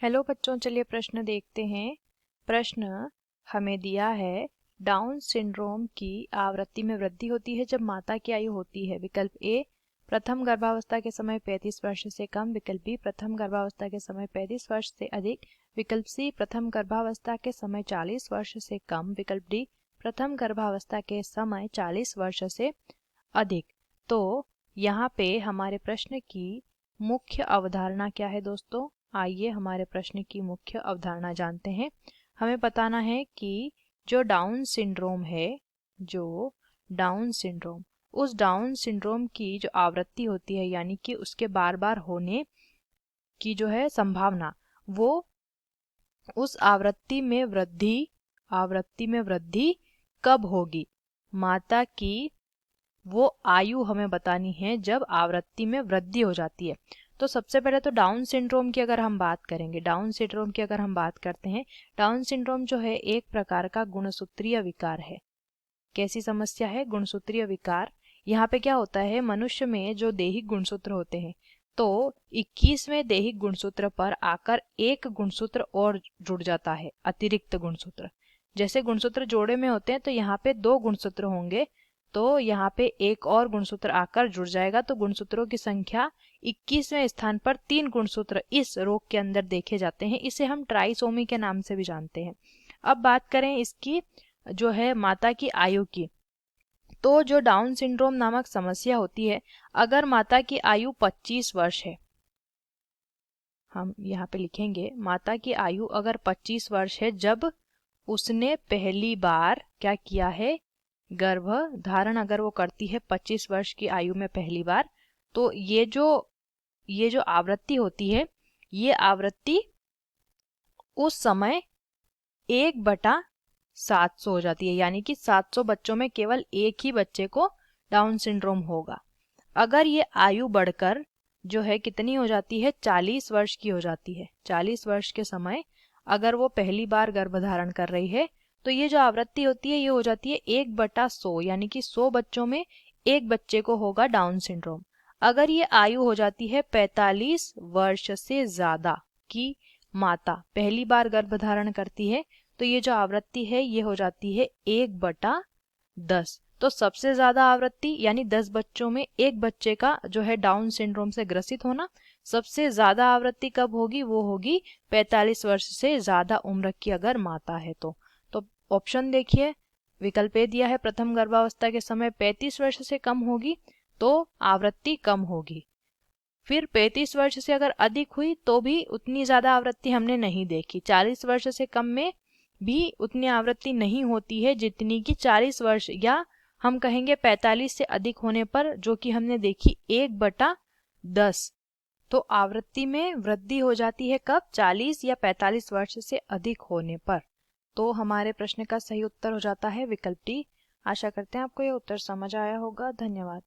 Hello बच्चों, चलिए प्रश्न देखते हैं। प्रश्न हमें दिया है, डाउन सिंड्रोम की आवृत्ति में वृद्धि होती है जब माता की आयु होती है। विकल्प ए प्रथम गर्भावस्था के समय 35 वर्ष से कम, विकल्प बी प्रथम गर्भावस्था के समय 35 वर्ष से अधिक, विकल्प सी प्रथम गर्भावस्था के समय 40 वर्ष से कम, विकल्प डी प्रथम गर्भावस्था के समय 40 वर्ष से अधिक। तो यहाँ पे हमारे प्रश्न की मुख्य अवधारणा क्या है दोस्तों? आइए हमारे प्रश्न की मुख्य अवधारणा जानते हैं। हमें बताना है कि जो डाउन सिंड्रोम है, जो डाउन सिंड्रोम, उस डाउन सिंड्रोम की जो आवृत्ति होती है, यानी कि उसके बार बार होने की जो है संभावना, वो उस आवृत्ति में वृद्धि कब होगी। माता की वो आयु हमें बतानी है जब आवृत्ति में वृद्धि हो जाती है। तो सबसे पहले तो डाउन सिंड्रोम की अगर हम बात करेंगे, डाउन सिंड्रोम की अगर हम बात करते हैं, डाउन सिंड्रोम जो है एक प्रकार का गुणसूत्रीय विकार है। कैसी समस्या है? गुणसूत्रीय विकार। यहाँ पे क्या होता है, मनुष्य में जो दैहिक गुणसूत्र होते हैं, तो 21वें दैहिक गुणसूत्र पर आकर एक गुणसूत्र और जुड़ जाता है, अतिरिक्त गुणसूत्र। जैसे गुणसूत्र जोड़े में होते हैं तो यहाँ पे 2 गुणसूत्र होंगे, तो यहाँ पे एक और गुणसूत्र आकर जुड़ जाएगा, तो गुणसूत्रों की संख्या 21वें स्थान पर 3 गुणसूत्र इस रोग के अंदर देखे जाते हैं। इसे हम ट्राइसोमी के नाम से भी जानते हैं। अब बात करें इसकी जो है माता की आयु की, तो जो डाउन सिंड्रोम नामक समस्या होती है, अगर माता की आयु 25 वर्ष है, हम यहाँ पे लिखेंगे माता की आयु अगर 25 वर्ष है जब उसने पहली बार क्या किया है, गर्भ धारण अगर वो करती है 25 वर्ष की आयु में पहली बार, तो ये जो आवृत्ति होती है, ये आवृत्ति उस समय 1/700 हो जाती है, यानी कि 700 बच्चों में केवल एक ही बच्चे को डाउन सिंड्रोम होगा। अगर ये आयु बढ़कर जो है कितनी हो जाती है, 40 वर्ष की हो जाती है, 40 वर्ष के समय अगर वो पहली बार गर्भधारण कर रही है, तो ये जो आवृत्ति होती है ये हो जाती है 1/100, यानी कि 100 बच्चों में एक बच्चे को होगा डाउन सिंड्रोम। अगर ये आयु हो जाती है 45 वर्ष से ज्यादा की माता पहली बार गर्भधारण करती है, तो ये जो आवृत्ति है ये हो जाती है 1/10। तो सबसे ज्यादा आवृत्ति यानी 10 बच्चों में एक बच्चे का जो है डाउन सिंड्रोम से ग्रसित होना, सबसे ज्यादा आवृत्ति कब होगी, वो होगी 45 वर्ष से ज्यादा उम्र की अगर माता है तो ऑप्शन देखिए, विकल्प ए दिया है प्रथम गर्भावस्था के समय 35 वर्ष से कम होगी तो आवृत्ति कम होगी। फिर 35 वर्ष से अगर अधिक हुई तो भी उतनी ज्यादा आवृत्ति हमने नहीं देखी। 40 वर्ष से कम में भी उतनी आवृत्ति नहीं होती है जितनी कि 40 वर्ष, या हम कहेंगे 45 से अधिक होने पर, जो कि हमने देखी 1/10। तो आवृत्ति में वृद्धि हो जाती है कब? 40 या 45 वर्ष से अधिक होने पर। तो हमारे प्रश्न का सही उत्तर हो जाता है विकल्प डी। आशा करते हैं आपको यह उत्तर समझ आया होगा। धन्यवाद।